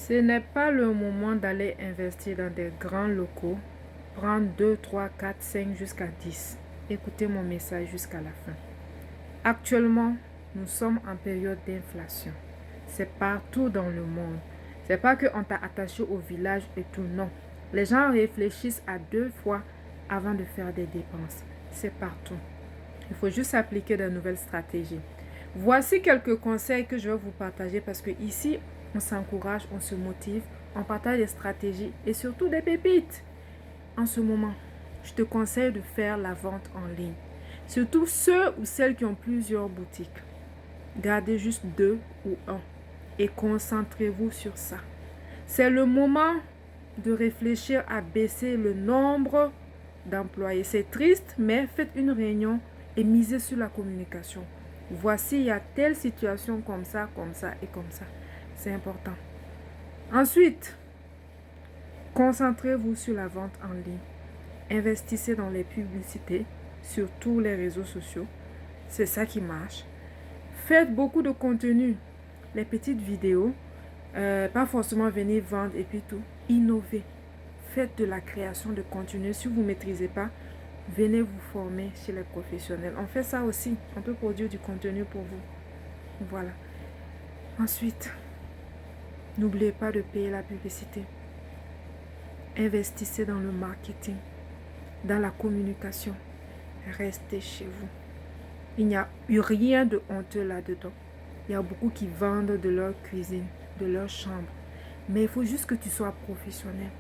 Ce n'est pas le moment d'aller investir dans des grands locaux, prendre 2, 3, 4, 5 jusqu'à 10. Écoutez mon message jusqu'à la fin. Actuellement, nous sommes en période d'inflation. C'est partout dans le monde. C'est pas qu'on t'a attaché au village et tout, non. Les gens réfléchissent à 2 fois avant de faire des dépenses. C'est partout. Il faut juste appliquer de nouvelles stratégies. Voici quelques conseils que je vais vous partager parce que ici, on s'encourage, on se motive, on partage des stratégies et surtout des pépites. En ce moment, je te conseille de faire la vente en ligne. Surtout ceux ou celles qui ont plusieurs boutiques. Gardez juste 2 ou 1 et concentrez-vous sur ça. C'est le moment de réfléchir à baisser le nombre d'employés. C'est triste, mais faites une réunion et misez sur la communication. Voici, il y a telle situation comme ça et comme ça. C'est important. Ensuite, concentrez-vous sur la vente en ligne. Investissez dans les publicités sur tous les réseaux sociaux. C'est ça qui marche. Faites beaucoup de contenu. Les petites vidéos. Pas forcément venir vendre et puis tout. Innovez. Faites de la création de contenu. Si vous ne maîtrisez pas, venez vous former chez les professionnels. On fait ça aussi. On peut produire du contenu pour vous. Voilà. Ensuite, n'oubliez pas de payer la publicité. Investissez dans le marketing, dans la communication. Restez chez vous. Il n'y a eu rien de honteux là-dedans. Il y a beaucoup qui vendent de leur cuisine, de leur chambre. Mais il faut juste que tu sois professionnel.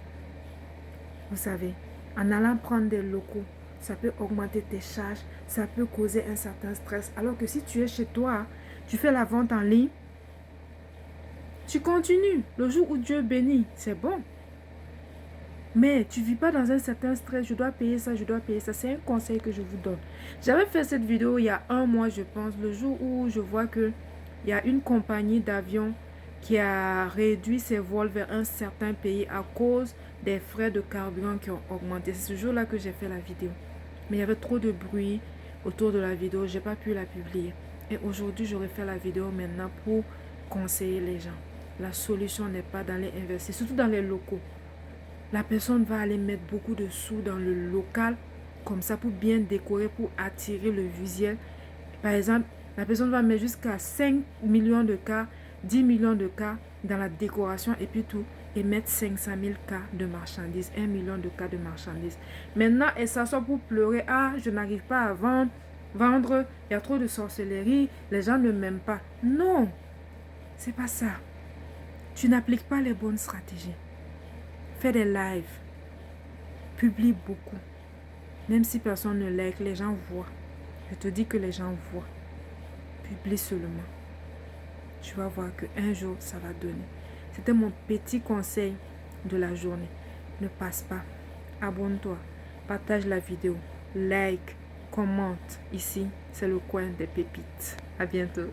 Vous savez, en allant prendre des locaux, ça peut augmenter tes charges, ça peut causer un certain stress. Alors que si tu es chez toi, tu fais la vente en ligne, tu continues. Le jour où Dieu bénit, c'est bon. Mais tu ne vis pas dans un certain stress, je dois payer ça, je dois payer ça. C'est un conseil que je vous donne. J'avais fait cette vidéo il y a 1 mois, je pense, le jour où je vois qu'il y a une compagnie d'avion qui a réduit ses vols vers un certain pays à cause des frais de carburant qui ont augmenté. C'est ce jour-là que j'ai fait la vidéo. Mais il y avait trop de bruit autour de la vidéo, je n'ai pas pu la publier. Et aujourd'hui, j'aurais fait la vidéo maintenant pour conseiller les gens. La solution n'est pas d'aller investir, surtout dans les locaux. La personne va aller mettre beaucoup de sous dans le local, comme ça pour bien décorer, pour attirer le visuel. Par exemple, la personne va mettre jusqu'à 5 millions de cas, 10 millions de cas dans la décoration et puis tout, et mettre 500 000 cas de marchandises, 1 million de cas de marchandises. Maintenant, elle s'assoit pour pleurer. Ah, je n'arrive pas à vendre, il y a trop de sorcellerie, les gens ne m'aiment pas. Non, c'est pas ça. Tu n'appliques pas les bonnes stratégies. Fais des lives. Publie beaucoup. Même si personne ne like, les gens voient. Je te dis que les gens voient. Publie seulement. Tu vas voir qu'un jour, ça va donner. C'était mon petit conseil de la journée. Ne passe pas. Abonne-toi. Partage la vidéo. Like. Commente. Ici, c'est le coin des pépites. À bientôt.